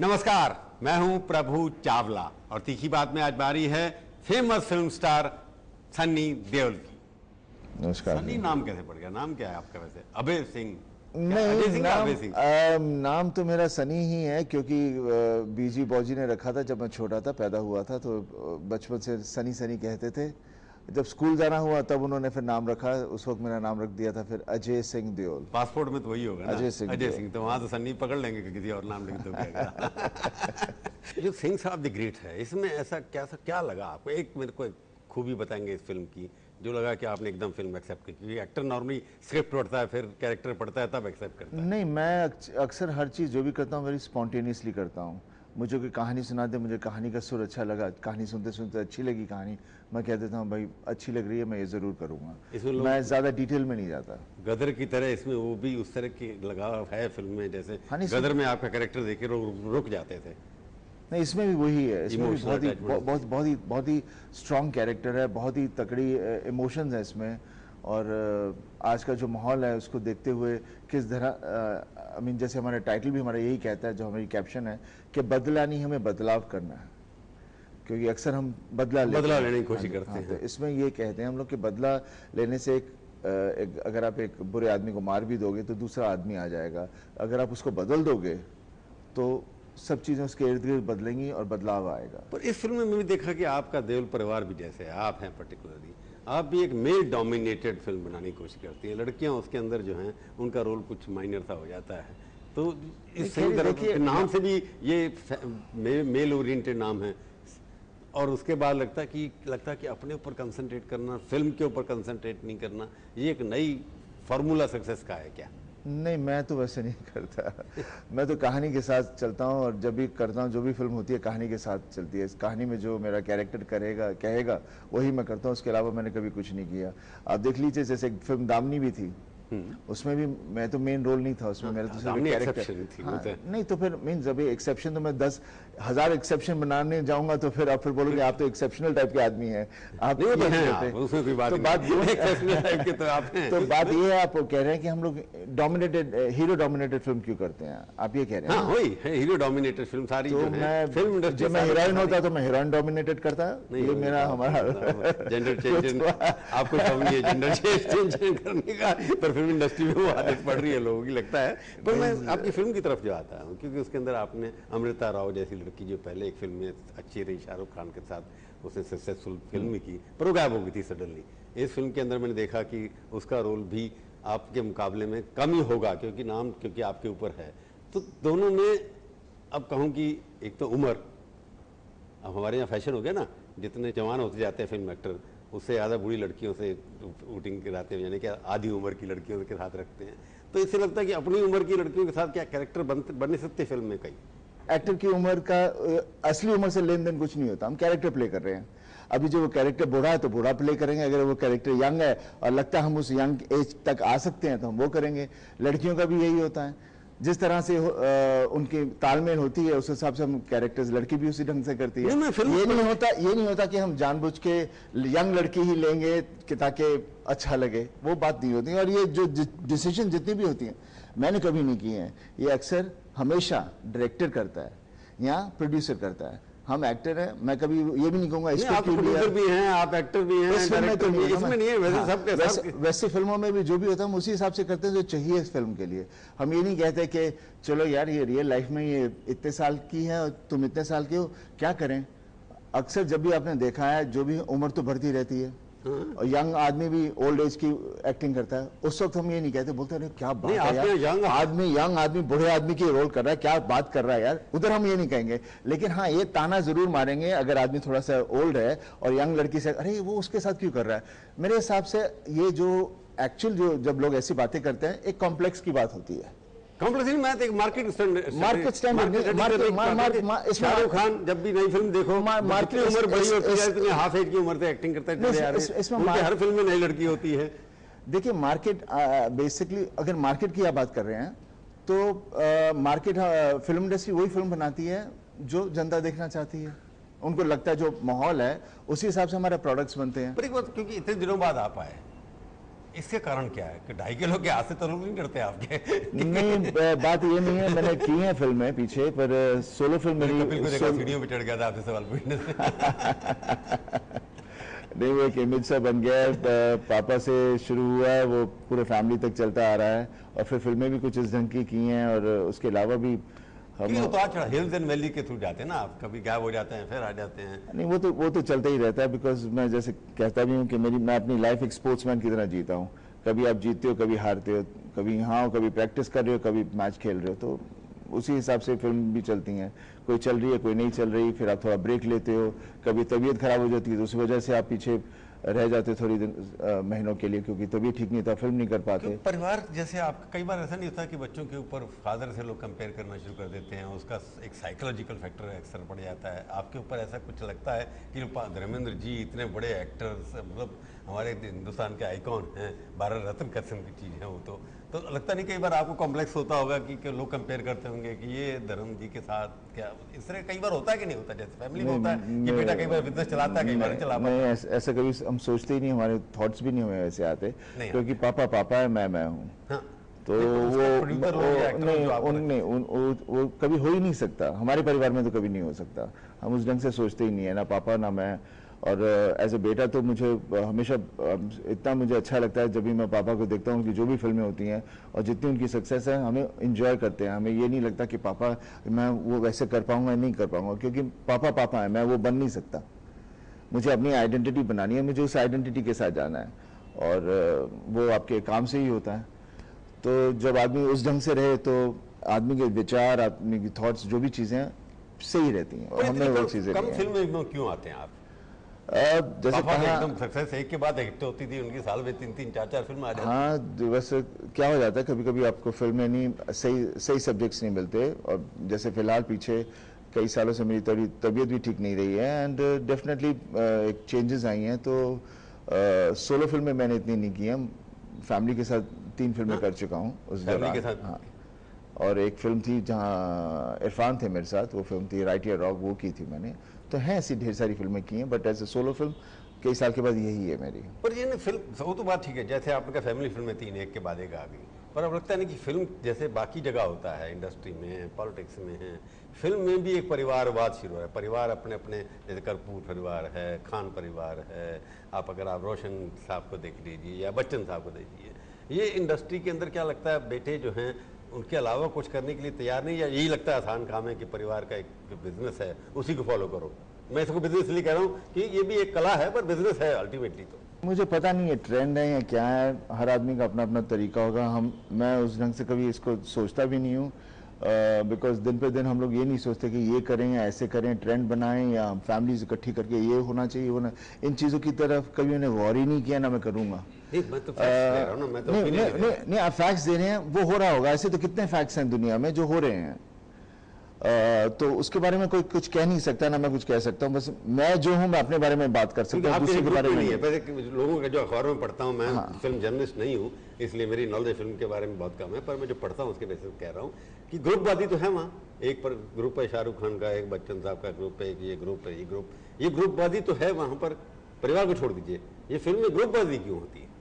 नमस्कार, मैं हूं प्रभु चावला और तीखी बात में आज बारी है famous film star Sunny Deol की। नमस्कार। सन्नी नाम कैसे पड़ गया? नाम क्या है आपका वैसे? अभय सिंह? नहीं, नाम तो मेरा सनी ही है, क्योंकि बीजी बॉजी ने रखा था जब मैं छोटा था, पैदा हुआ था, तो बचपन से सनी सनी कहते थे। जब स्कूल जाना हुआ तब उन्होंने फिर नाम रखा, उस वक्त मेरा नाम रख दिया था फिर अजय सिंह देओल। पासपोर्ट में तो वही होगा ना, अजय सिंह। तो वहां तो सन्नी पकड़ लेंगे कि किसी और नाम लिख दो क्या। जो सिंह साहब द ग्रेट है, इसमें ऐसा क्या लगा आपको? एक मेरे को एक खूबी बताएंगे इस फिल्म की जो लगा कि आपने एकदम फिल्म एक्सेप्ट की? क्योंकि एक्टर नॉर्मली स्क्रिप्ट पढ़ता है, फिर कैरेक्टर पढ़ता है, तब एक्सेप्ट करता है। नहीं, मैं अक्सर हर चीज़ जो भी करता हूँ वेरी स्पॉन्टेनियसली करता हूँ। मुझे कोई कहानी सुना दे, मुझे कहानी का सुर अच्छा लगा, कहानी सुनते सुनते अच्छी लगी कहानी, मैं कह देता हूँ भाई अच्छी लग रही है, मैं ये ज़रूर करूँगा। मैं ज़्यादा डिटेल में नहीं जाता। गदर की तरह इसमें वो भी उस तरह की लगाव है फिल्म में, जैसे गदर में आपका कैरेक्टर देखे रुक जाते थे। नहीं, इसमें भी वही है। इसमें भी बहुत ही स्ट्रॉन्ग कैरेक्टर है, बहुत ही तकड़ी इमोशंस है इसमें। और आज का जो माहौल है उसको देखते हुए किस तरह जैसे हमारा टाइटल भी हमारा यही कहता है, जो हमारी कैप्शन है कि बदला नहीं, हमें बदलाव करना है। क्योंकि अक्सर हम बदला लेने की कोशिश करते हैं। तो इसमें ये कहते हैं हम लोग कि बदला लेने से अगर आप एक बुरे आदमी को मार भी दोगे तो दूसरा आदमी आ जाएगा, अगर आप उसको बदल दोगे तो सब चीज़ें उसके इर्द गिर्द बदलेंगी और बदलाव आएगा। पर इस फिल्म में मैंने देखा कि आपका देओल परिवार भी, जैसे आप हैं पर्टिकुलरली, आप भी एक मेल डोमिनेटेड फिल्म बनाने की कोशिश करती हैं। लड़कियां उसके अंदर जो हैं उनका रोल कुछ माइनर सा हो जाता है। तो इस फिल्म के नाम से भी ये मेल ओरिएंटेड नाम है, और उसके बाद लगता है कि अपने ऊपर कंसंट्रेट करना, फिल्म के ऊपर कंसंट्रेट नहीं करना, ये एक नई फार्मूला सक्सेस का है क्या? नहीं, मैं तो वैसे नहीं करता। मैं तो कहानी के साथ चलता हूँ, और जब भी करता हूँ, जो भी फिल्म होती है कहानी के साथ चलती है। इस कहानी में जो मेरा कैरेक्टर कहेगा वही मैं करता हूँ, उसके अलावा मैंने कभी कुछ नहीं किया। आप देख लीजिए, जैसे एक फिल्म दामनी भी थी, उसमें भी मैं तो मेन रोल नहीं था उसमें, मेरा तो सिर्फ कैरेक्टर। नहीं तो फिर मीन जब एक्सेप्शन, तो मैं 10,000 एक्सेप्शन बनाने जाऊंगा तो फिर आप फिर बोलोगे आप तो एक्सेप्शनल टाइप के आदमी हैं आप। तो बात ये है, आप कह रहे हैं कि हम लोग डोमिनेटेड, हीरो डोमिनेटेड फिल्म क्यों करते हैं, आप ये कह रहे हैं? वही हीरो डोमिनेटेड फिल्म सारी। तो मैं फिल्म जब मैं हीरोइन होता तो मैं हीरोइन डोमिनेटेड करता, ये मेरा हमारा जेंडर चेंज आपको जेंडर चेंज करने का, पर फिल्म इंडस्ट्री में वो आदत पड़ रही है लोगों की, लगता है। पर मैं आपकी फिल्म की तरफ जो आता हूँ, क्योंकि उसके अंदर आपने अमृता राव जैसी लड़की, जो पहले एक फिल्म में अच्छी रही शाहरुख खान के साथ, उसने सक्सेसफुल फिल्म भी की, पर वो गायब हो गई थी सडनली। इस फिल्म के अंदर मैंने देखा कि उसका रोल भी आपके मुकाबले में कम ही होगा, क्योंकि आपके ऊपर है। तो दोनों में अब कहूँ कि एक तो उम्र, अब हमारे यहाँ फैशन हो गया ना, जितने जवान होते जाते हैं फिल्म एक्टर, उससे ज़्यादा बूढ़ी लड़कियों से शूटिंग कराते हैं, यानी कि आधी उम्र की लड़कियों के साथ रखते हैं। तो इससे लगता है कि अपनी उम्र की लड़कियों के साथ क्या कैरेक्टर बन नहीं सकते फिल्म में? कई एक्टर की उम्र का असली उम्र से लेन देन कुछ नहीं होता, हम कैरेक्टर प्ले कर रहे हैं। अभी जो वो कैरेक्टर बूढ़ा है तो बूढ़ा प्ले करेंगे, अगर वो कैरेक्टर यंग है और लगता है हम उस यंग एज तक आ सकते हैं तो हम वो करेंगे। लड़कियों का भी यही होता है, जिस तरह से उनकी तालमेल होती है उस हिसाब से हम कैरेक्टर्स, लड़की भी उसी ढंग से करती है। ये नहीं होता कि हम जानबूझ के यंग लड़की ही लेंगे कि ताकि अच्छा लगे, वो बात नहीं होती। और ये जो डिसीजन जितनी भी होती हैं मैंने कभी नहीं किए हैं, ये अक्सर हमेशा डायरेक्टर करता है या प्रोड्यूसर करता है। हम एक्टर हैं, मैं कभी ये भी नहीं कहूंगा आप प्रोड्यूसर भी हैं, आप एक्टर भी हैं, डायरेक्टर भी हैं, इसमें नहीं है। वैसे फिल्मों में भी जो भी होता है हम उसी हिसाब से करते हैं जो चाहिए इस फिल्म के लिए। हम ये नहीं कहते कि चलो यार ये रियल लाइफ में ये इतने साल की है और तुम इतने साल के हो, क्या करें। अक्सर जब भी आपने देखा है, जो भी उम्र तो बढ़ती रहती है, और यंग आदमी भी ओल्ड एज की एक्टिंग करता है, उस वक्त हम ये नहीं कहते, बोलते हैं क्या बात है यार, यंग आदमी बूढ़े आदमी की रोल कर रहा है, क्या बात कर रहा है यार, उधर हम ये नहीं कहेंगे। लेकिन हाँ, ये ताना जरूर मारेंगे अगर आदमी थोड़ा सा ओल्ड है और यंग लड़की से, अरे वो उसके साथ क्यों कर रहा है। मेरे हिसाब से ये जो एक्चुअल जो जब लोग ऐसी बातें करते हैं, एक कॉम्प्लेक्स की बात होती है। मार्केट शाहरुख खान जब भी नई फिल्म देखो, मार्केट उम्र बड़ी होती है, इतने हाफ एज की उम्र से एक्टिंग करता है, इसमें हर फिल्म में नई लड़की होती है। देखिए मार्केट बेसिकली, अगर मार्केट की आप बात कर रहे हैं तो मार्केट फिल्म इंडस्ट्री वही फिल्म बनाती है जो जनता देखना चाहती है। उनको लगता है जो माहौल है उसी हिसाब से हमारे प्रोडक्ट्स बनते हैं। पर एक बात, क्योंकि इतने दिनों बाद आप आए, इसके कारण क्या है कि 2.5 किलो के हाथ से तो लोग नहीं डरते आपके? नहीं, बात ये नहीं है, मैंने की है फिल्में पीछे, पर सोलो फिल्म कपिल को मेरी देखा सीढ़ियों पे चढ़ गया था आपसे सवाल पूछने से। नहीं, वो एक इमेज सा बन गया है, पापा से शुरू हुआ है, वो पूरे फैमिली तक चलता आ रहा है, और फिर फिल्में भी कुछ इस ढंग की हैं, और उसके अलावा भी हम उतार चढ़ा हिल्स एंड वैली के थ्रू जाते हैं ना आप, कभी गायब हो जाते हैं फिर आ जाते हैं। नहीं, वो तो चलता ही रहता है, बिकॉज मैं जैसे कहता भी हूँ कि मैं अपनी लाइफ एक स्पोर्ट्समैन की तरह जीता हूँ। कभी आप जीतते हो, कभी हारते हो, कभी यहाँ हो, कभी प्रैक्टिस कर रहे हो, कभी मैच खेल रहे हो, तो उसी हिसाब से फिल्म भी चलती हैं। कोई चल रही है, कोई नहीं चल रही, फिर आप थोड़ा ब्रेक लेते हो, कभी तबीयत खराब हो जाती है तो उस वजह से आप पीछे रह जाते थोड़ी दिन महीनों के लिए, क्योंकि तबीयत ठीक नहीं था, फिल्म नहीं कर पाते। परिवार जैसे आप, कई बार ऐसा नहीं होता कि बच्चों के ऊपर फादर से लोग कंपेयर करना शुरू कर देते हैं, उसका एक साइकोलॉजिकल फैक्टर अक्सर पड़ जाता है, आपके ऊपर ऐसा कुछ लगता है कि धर्मेंद्र जी इतने बड़े एक्टर्स, मतलब हमारे हिंदुस्तान के आइकॉन हैं, भारत रत्न किस्म की चीज़ है वो, तो लगता नहीं कई बार आपको कॉम्प्लेक्स होता होगा कि लोग कंपेयर करते होंगे कि ये धर्म जी के साथ क्या, इस तरह कई बार होता है कि नहीं होता? जैसे फैमिली में होता है कि बेटा कई बार बिजनेस चलाता है, कई बार नहीं चला पाता। नहीं, ऐसा कभी हम सोचते ही नहीं, हमारे थॉट्स भी नहीं हमें वैसे आते, क्योंकि पापा पापा है, मैं हूँ। हाँ, तो वो कभी हो ही नहीं सकता, हमारे परिवार में तो कभी नहीं हो सकता, हम उस ढंग से सोचते ही नहीं है, ना पापा ना मैं। और एज ए बेटा तो मुझे हमेशा इतना मुझे अच्छा लगता है जब भी मैं पापा को देखता हूँ कि जो भी फिल्में होती हैं और जितनी उनकी सक्सेस है, हमें इंजॉय करते हैं, हमें ये नहीं लगता कि पापा मैं वो वैसे कर पाऊंगा, नहीं कर पाऊंगा, क्योंकि पापा पापा है, मैं वो बन नहीं सकता। मुझे अपनी आइडेंटिटी बनानी है, मुझे उस आइडेंटिटी के साथ जाना है, और वो आपके काम से ही होता है। तो जब आदमी उस ढंग से रहे तो आदमी के विचार, आदमी की थॉट्स, जो भी चीज़ें सही रहती हैं, और हमें वो चीज़ें कम फिल्में में क्यों आते हैं आप? जैसे एकदम सक्सेस एक के बाद एक होती थी उनकी, साल में 3-3 4-4 फिल्म आ जाती। हाँ, बस क्या हो जाता है, कभी कभी आपको फिल्में नहीं सही सब्जेक्ट्स नहीं मिलते, और जैसे फिलहाल पीछे कई सालों से मेरी तबीयत भी ठीक नहीं रही है, एंड डेफिनेटली एक चेंजेस आई हैं, तो सोलो फिल्में मैंने इतनी नहीं की हैं, फैमिली के साथ 3 फिल्में कर चुका हूँ उस दौरान। हाँ, और एक फिल्म थी जहाँ इरफान थे मेरे साथ, वो फिल्म थी राइट या रॉन्ग, वो की थी मैंने। तो हैं ऐसी ढेर सारी फिल्में की हैं, but as a solo film कई साल के बाद यही है मेरी। पर ये फिल्म वो तो बात ठीक है, जैसे आपने कहा फैमिली फिल्में 3 एक के बाद एक आ गई, पर अब लगता नहीं कि फिल्म जैसे बाकी जगह होता है, इंडस्ट्री में, पॉलिटिक्स में है, फिल्म में भी एक परिवारवाद शुरू है। परिवार अपने अपने, जैसे कपूर परिवार है, खान परिवार है, आप अगर आप रोशन साहब को देख लीजिए या बच्चन साहब को देखिए, ये इंडस्ट्री के अंदर क्या लगता है, बेटे जो हैं उनके अलावा कुछ करने के लिए तैयार नहीं, या यही लगता है आसान काम है कि परिवार का एक जो बिजनेस है उसी को फॉलो करो? मैं इसको बिजनेस इसलिए कह रहा हूँ कि ये भी एक कला है, पर बिजनेस है अल्टीमेटली। तो मुझे पता नहीं है ट्रेंड है या क्या है, हर आदमी का अपना अपना तरीका होगा, मैं उस ढंग से कभी इसको सोचता भी नहीं हूँ, बिकॉज दिन पे दिन हम लोग ये नहीं सोचते कि ये करें या ऐसे करें, ट्रेंड बनाएं या फैमिलीज इकट्ठी करके ये होना चाहिए, होना, इन चीज़ों की तरफ कभी मैंने गौर ही नहीं किया, ना मैं करूँगा। नहीं, आप फैक्ट्स दे रहे हैं, वो हो रहा होगा, ऐसे तो कितने फैक्ट्स हैं दुनिया में जो हो रहे हैं, तो उसके बारे में कोई कुछ कह नहीं सकता, ना मैं कुछ कह सकता हूँ, बस मैं जो हूँ मैं अपने बारे में बात कर सकता हूँ, दूसरे के बारे में नहीं। लोगों का जो अखबारों में पढ़ता हूँ मैं, फिल्म जर्नलिस्ट नहीं हूँ इसलिए मेरी नॉलेज फिल्म के बारे में बहुत कम है, पर मैं जो पढ़ता हूँ उसके बेसिस कह रहा हूँ कि ग्रुपवादी तो है वहाँ, एक पर ग्रुप है शाहरुख खान का, एक बच्चन साहब का ग्रुप है, ये ग्रुप है, ये ग्रुपवादी तो है वहाँ पर। परिवार को छोड़ दीजिए, ये फिल्म में ग्रुपवादी क्यों होती है?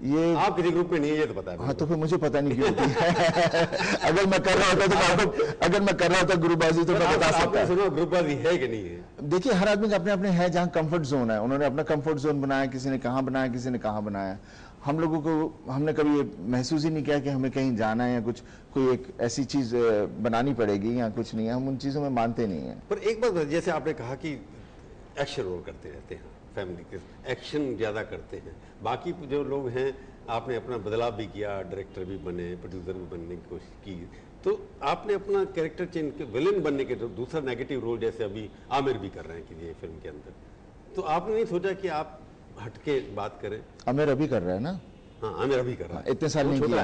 ये आप किसी ग्रुप में नहीं है ये तो पता है। हाँ, तो फिर मुझे पता नहीं क्यों होती है। अगर मैं कर रहा होता तो आपको, अगर मैं कर रहा होता ग्रुपबाजी तो मैं बता सकता हूँ। ग्रुपबाजी है कि नहीं है? देखिए, हर आदमी का अपने अपने है, जहाँ कंफर्ट जोन है, उन्होंने अपना कंफर्ट जोन बनाया, किसी ने कहाँ बनाया, किसी ने कहाँ बनाया। हम लोगों को, हमने कभी ये महसूस ही नहीं किया कि हमें कहीं जाना है या कुछ, कोई एक ऐसी चीज बनानी पड़ेगी या कुछ नहीं है, हम उन चीजों में मानते नहीं है। पर एक बात, जैसे आपने कहा कि एक्शन रोल करते रहते हैं, फैमिली के एक्शन ज़्यादा करते हैं, बाकी जो लोग हैं आपने अपना बदलाव भी किया, डायरेक्टर भी बने, प्रोड्यूसर भी बनने की कोशिश की, तो आपने अपना कैरेक्टर चेंज के, विलेन बनने के दूसरा नेगेटिव रोल, जैसे अभी आमिर भी कर रहे हैं कि ये फिल्म के अंदर, तो आपने नहीं सोचा कि आप हटके बात करें? आमिर अभी कर रहा है ना। हाँ, आमिर अभी कर रहा है। इतने साल नहीं किया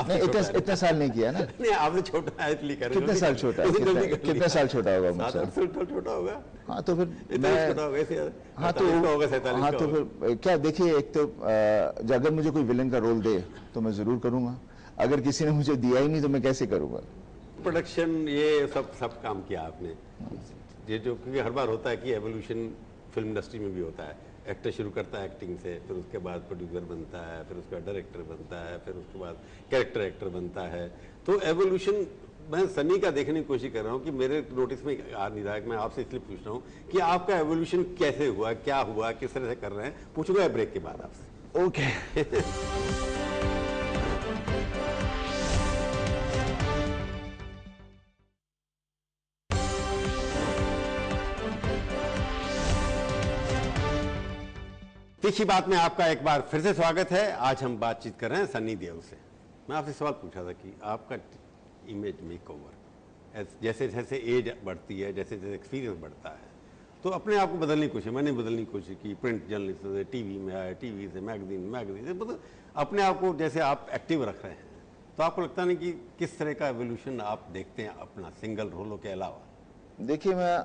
नहीं, इतने साल नहीं किया ना। नहीं, आपने छोटा है इसलिए कर रहे। कितने साल छोटा है? कितने साल छोटा होगा मुझसे? 7-8 साल छोटा होगा। हाँ, तो फिर छोटा होगा ऐसे। हाँ, तो होगा 47। हाँ, तो फिर क्या, देखिए, एक तो अगर मुझे कोई विलेन का रोल दे तो मैं जरूर करूंगा, अगर किसी ने मुझे दिया ही नहीं तो मैं कैसे करूंगा? प्रोडक्शन, ये सब काम किया आपने, ये जो, क्योंकि हर बार होता है कि एवोल्यूशन फिल्म इंडस्ट्री में भी होता है, एक्टर शुरू करता है एक्टिंग से, फिर उसके बाद प्रोड्यूसर बनता है, फिर उसके बाद डायरेक्टर बनता है, फिर उसके बाद कैरेक्टर एक्टर बनता है। तो एवोल्यूशन मैं सनी का देखने की कोशिश कर रहा हूँ कि मेरे नोटिस में आ नहीं रहा है। मैं आपसे इसलिए पूछ रहा हूँ कि आपका एवोल्यूशन कैसे हुआ, क्या हुआ, किस तरह से कर रहे हैं, पूछूंगा ब्रेक के बाद आपसे। ओके। तीखी बात में आपका एक बार फिर से स्वागत है। आज हम बातचीत कर रहे हैं सनी देओल से। मैं आपसे सवाल पूछा था कि आपका इमेज मेकओवर जैसे जैसे एज बढ़ती है, जैसे जैसे एक्सपीरियंस बढ़ता है, तो अपने आप को बदलने की कोशिश, मैंने बदलने की कोशिश की, प्रिंट जर्नलिस्ट से टीवी में आया, टीवी से मैगजीन से, मतलब अपने आप को जैसे आप एक्टिव रख रहे हैं, तो आपको लगता नहीं कि किस तरह का एवोल्यूशन आप देखते हैं अपना सिंगल रोलों के अलावा? देखिए, मैं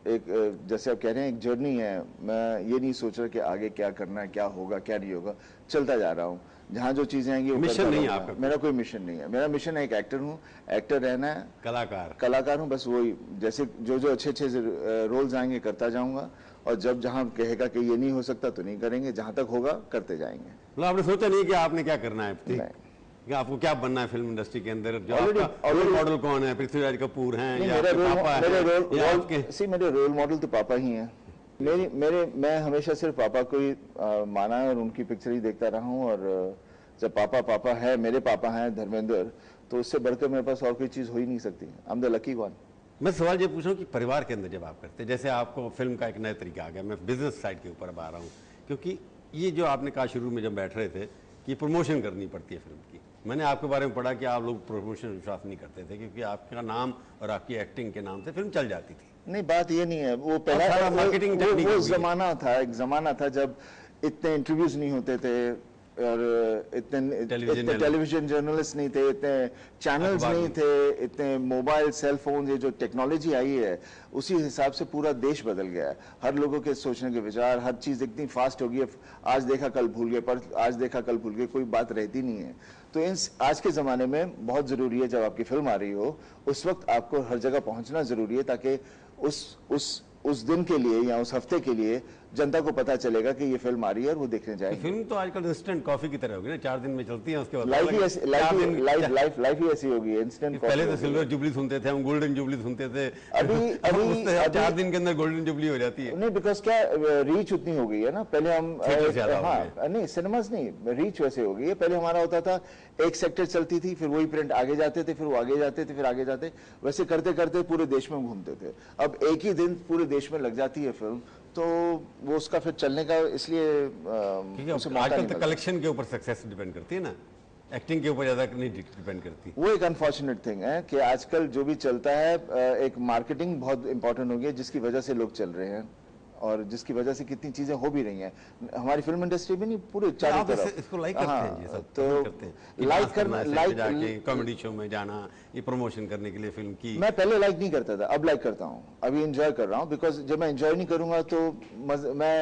एक जैसे आप कह रहे हैं एक जर्नी है। मैं ये नहीं सोच रहा कि आगे क्या करना है, क्या होगा, क्या नहीं होगा, चलता जा रहा हूँ। जहाँ जो चीजें आएंगी, मिशन नहीं है आपका? मेरा कोई मिशन नहीं है। मेरा मिशन है एक एक्टर हूँ, एक्टर रहना है, कलाकार हूँ, बस वही। जैसे जो जो अच्छे अच्छे रोल्स आएंगे करता जाऊंगा, और जब जहाँ कहेगा कि ये नहीं हो सकता तो नहीं करेंगे, जहाँ तक होगा करते जाएंगे। मतलब आपने सोचा नहीं कि आपने क्या करना है, कि आपको क्या बनना है फिल्म इंडस्ट्री के अंदर? जो आपका रोल मॉडल कौन है? पृथ्वीराज कपूर हैं या मेरे रोल मॉडल तो पापा ही हैं। मैं हमेशा सिर्फ पापा को ही माना है और उनकी पिक्चर ही देखता रहा हूँ। और जब पापा है, मेरे पापा हैं धर्मेंद्र, तो उससे बढ़कर मेरे पास और कोई चीज हो ही नहीं सकती। I am the lucky one. मैं सवाल ये पूछ रहा हूँ कि परिवार के अंदर जब आप करते हैं, जैसे आपको फिल्म का एक नया तरीका आ गया, मैं बिजनेस साइड के ऊपर अब आ रहा हूँ, क्योंकि ये जो आपने कहा शुरू में जब बैठ रहे थे कि प्रमोशन करनी पड़ती है फिल्म की, मैंने आपके बारे में पढ़ा कि आप लोग प्रमोशन विश्वास नहीं करते थे, क्योंकि आपका नाम और आपकी एक्टिंग के नाम से फिल्म चल जाती थी। नहीं, बात ये नहीं है। वो पहला मार्केटिंग टेक्निक, वो जमाना था, एक जमाना था जब इतने इंटरव्यूज नहीं होते थे, और इतने टेलीविजन जर्नलिस्ट नहीं थे, इतने चैनल्स नहीं थे, इतने मोबाइल सेल फोन, ये जो टेक्नोलॉजी आई है उसी हिसाब से पूरा देश बदल गया है। हर लोगों के सोचने के विचार, हर चीज इतनी फास्ट हो गई है। आज देखा कल भूल गए, पर आज देखा कल भूल गए, कोई बात रहती नहीं है। तो आज के ज़माने में बहुत ज़रूरी है, जब आपकी फिल्म आ रही हो उस वक्त आपको हर जगह पहुंचना ज़रूरी है, ताकि उस दिन के लिए या उस हफ्ते के लिए जनता को पता चलेगा कि ये फिल्म आ रही है और वो देखने जाएगी। फिल्म तो आजकल इंस्टेंट कॉफी की तरह होगी ना, 4 दिन में चलती है, उसके बाद लाइफ ही ऐसी होगी। इंस्टेंट पहले तो सिल्वर जुबली सुनते थे हम, गोल्डन जुबली सुनते थे, अभी 4 दिन के अंदर गोल्डन जुबली हो जाती है। नहीं, बिकॉज क्या रीच उतनी हो गई है ना। पहले हम नहीं, सिनेमाज नहीं, रीच वैसे हो गई है। पहले हमारा होता था एक सेक्टर चलती थी, फिर वही प्रिंट आगे जाते थे, फिर वो आगे जाते थे, फिर आगे जाते, वैसे करते करते पूरे देश में घूमते थे। अब एक ही दिन पूरे देश में लग जाती है फिल्म, तो वो उसका फिर चलने का इसलिए आजकल तो कलेक्शन के ऊपर सक्सेस डिपेंड करती है ना, एक्टिंग के ऊपर ज्यादा नहीं डिपेंड करती। वो एक अनफॉर्चुनेट थिंग है कि आजकल जो भी चलता है, एक मार्केटिंग बहुत इंपॉर्टेंट हो गई है, जिसकी वजह से लोग चल रहे हैं और जिसकी वजह से कितनी चीजें हो भी रही हैं हमारी फिल्म इंडस्ट्री में, नहीं पूरे चारों तरफ। इसको लाइक करते हैं जी, सब तो लाइक करना, जाके कॉमेडी शो में जाना, ये प्रमोशन करने के लिए फिल्म की। मैं पहले लाइक नहीं करता था, अब लाइक करता हूँ, अभी एंजॉय कर रहा हूँ। बिकॉज जब मैं एंजॉय नहीं करूंगा तो मैं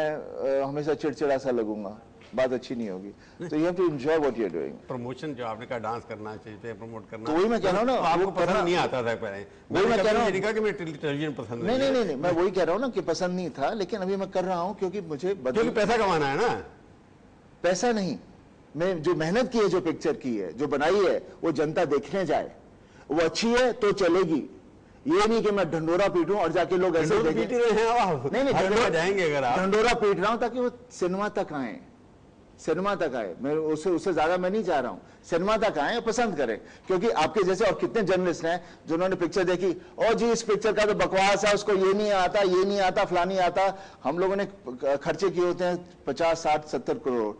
हमेशा चिड़चिड़ा सा लगूंगा, बात अच्छी नहीं होगी। तो you have to enjoy what you are doing. Promotion जो आपने कहा, डांस करना चाहिए, प्रमोट करना, तो वही मैं कह रहा हूँ ना, आपको पसंद नहीं आता था पहले। वही मैं कह रहा हूँ कि मैं टेलीविजन पसंद नहीं, मैं वही कह रहा हूँ ना कि पसंद नहीं था, लेकिन अभी मैं कर रहा हूँ क्योंकि मुझे क्योंकि पैसा कमाना है ना। पैसा नहीं, मैं जो मेहनत की है, जो पिक्चर की है, जो बनाई है, वो जनता देखने जाए, वो अच्छी है तो चलेगी। ये नहीं कि मैं ढंडोरा पीटूं और जाके लोग ऐसे देखें। नहीं, जाएंगे अगर आप ढंडोरा पीट रहा हूं ताकि वो सिनेमा तक आए, सिनेमा तक आए। मैं उससे ज्यादा मैं नहीं चाह रहा हूं, सिनेमा तक आए, पसंद करें। क्योंकि आपके जैसे और कितने जर्नलिस्ट हैं जिन्होंने पिक्चर देखी, और जी इस पिक्चर का तो बकवास है, उसको ये नहीं आता, ये नहीं आता, फला नहीं आता। हम लोगों ने खर्चे किए होते हैं 50, 60, 70 करोड़।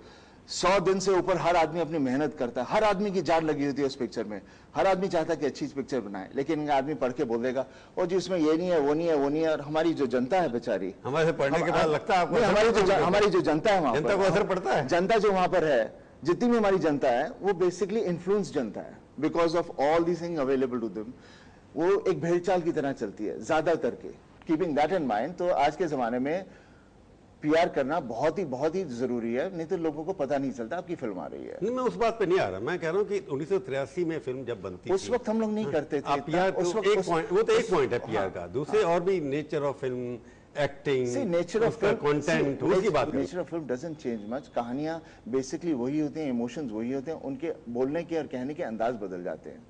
100 दिन से ऊपर हर आदमी अपनी मेहनत करता है, हर आदमी की जान लगी होती है उस पिक्चर में। हर आदमी चाहता है कि अच्छी पिक्चर बनाए, लेकिन इनका आदमी पढ़ के बोल देगा और जी इसमें ये नहीं है, वो नहीं है, वो नहीं है। और हमारी जो जनता है बेचारी, हमारे से पढ़ने के बाद लगता है आपको, हमारी जो जनता है, जनता को असर पड़ता है। जनता जो वहां पर है, जितनी भी हमारी जनता है, वो बेसिकली इन्फ्लुएंस जनता है, because of all these things available to them. वो एक भेड़चाल की तरह चलती है ज्यादातर के। कीपिंग दैट इन माइंड, तो आज के जमाने में पीआर करना बहुत ही जरूरी है, नहीं तो लोगों को पता नहीं चलता आपकी फिल्म आ रही है। नहीं, मैं उस बात पे नहीं आ रहा, मैं कह रहा हूँ कि 1983 में फिल्म जब बनती उस वक्त हम लोग नहीं करते थे पीआर। वो तो एक पॉइंट है पीआर का। दूसरे और भी nature of film, acting, nature of उसका कंटेंट, उसकी बात करें। Nature of film doesn't change much. कहानियां बेसिकली वही होती हैं, इमोशंस वही होते हैं, उनके बोलने के और कहने के अंदाज बदल जाते हैं।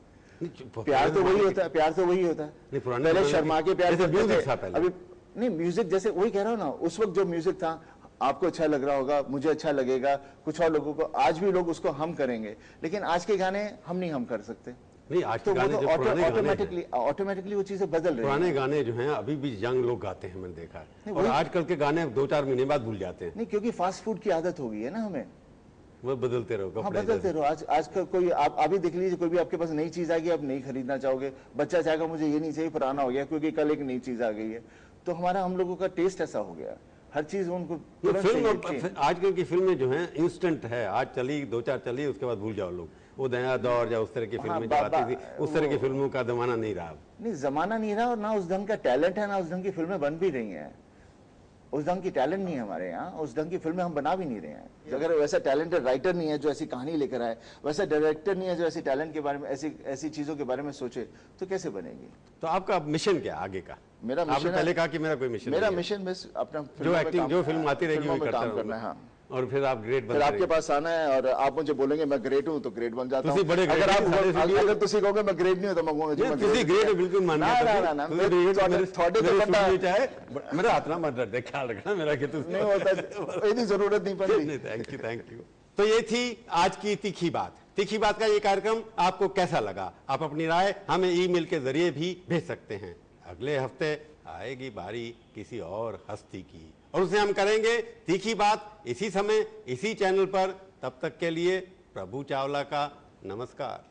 प्यार तो वही होता है, प्यार तो वही होता है। पहले शर्मा के प्यार म्यूजिक था पहले, अभी नहीं म्यूजिक जैसे वही कह रहा हूँ ना, उस वक्त जो म्यूजिक था आपको अच्छा लग रहा होगा, मुझे अच्छा लगेगा, कुछ और लोगों को, आज भी लोग उसको हम करेंगे, लेकिन आज के गाने हम नहीं हम कर सकते। नहीं आज के तो गाने वो जो तो पुराने ऑटोमेटिकली वो चीजें बदल रही हैं। पुराने गाने जो हैं अभी भी यंग लोग गाते हैं, मैंने देखा है, और आजकल के गाने 2-4 महीने बाद भूल जाते हैं। नहीं, क्योंकि फास्ट फूड की आदत हो गई है ना हमें, वो बदलते रहो, हाँ बदलते रहो। आज का कोई आप अभी देख लीजिए, कोई भी आपके पास नई चीज आ गई, आप नहीं खरीदना चाहोगे, बच्चा चाहेगा मुझे ये नहीं चाहिए, पुराना हो गया क्योंकि कल एक नई चीज आ गई है। तो हम लोगों का टेस्ट ऐसा हो गया, हर चीज उनको फिल्म, आजकल की फिल्में जो हैं इंस्टेंट है, आज चली 2-4 चली, उसके बाद भूल जाओ लोग। वो नया दौर या उस तरह की फिल्में जो आती थी, उस तरह की फिल्मों का जमाना नहीं रहा। नहीं, जमाना नहीं रहा, और ना उस ढंग का टैलेंट है, ना उस ढंग की फिल्में बन भी रही हैं। उस ढंग की टैलेंट नहीं है हमारे यहाँ, उस ढंग की फिल्में हम बना भी नहीं रहे हैं। अगर वैसा टैलेंटेड राइटर नहीं है जो ऐसी कहानी लेकर आए, वैसा डायरेक्टर नहीं है जो ऐसी टैलेंट के बारे में, ऐसी चीजों के बारे में सोचे, तो कैसे बनेगी? तो आपका मिशन क्या आगे का? मेरा आपने पहले कहा कि मेरा कोई मिशन, मेरा मिशन बस अपना जो एक्टिंग, जो फिल्म आती रहेगी वही करता करना है। हाँ, और फिर आप ग्रेट बन, फिर आपके पास आना है और आप मुझे बोलेंगे मैं ग्रेट हूं तो ग्रेट बन जाता हूं। अगर तुसी कहोगे मैं ग्रेट नहीं हूं तो मैं ग्रेट बिल्कुल मानना ना थोड़े तो पता चाहे मेरा हाथ ना मत रख, ख्याल रखना मेरा कि नहीं होता, इतनी जरूरत नहीं पड़ती। Thank you. तो ये थी आज की तीखी बात। तीखी बात का ये कार्यक्रम आपको कैसा लगा? आप अपनी राय हमें ईमेल के जरिए भी भेज सकते हैं। अगले हफ्ते आएगी बारी किसी और हस्ती की, और उसे हम करेंगे तीखी बात इसी समय इसी चैनल पर। तब तक के लिए प्रभु चावला का नमस्कार।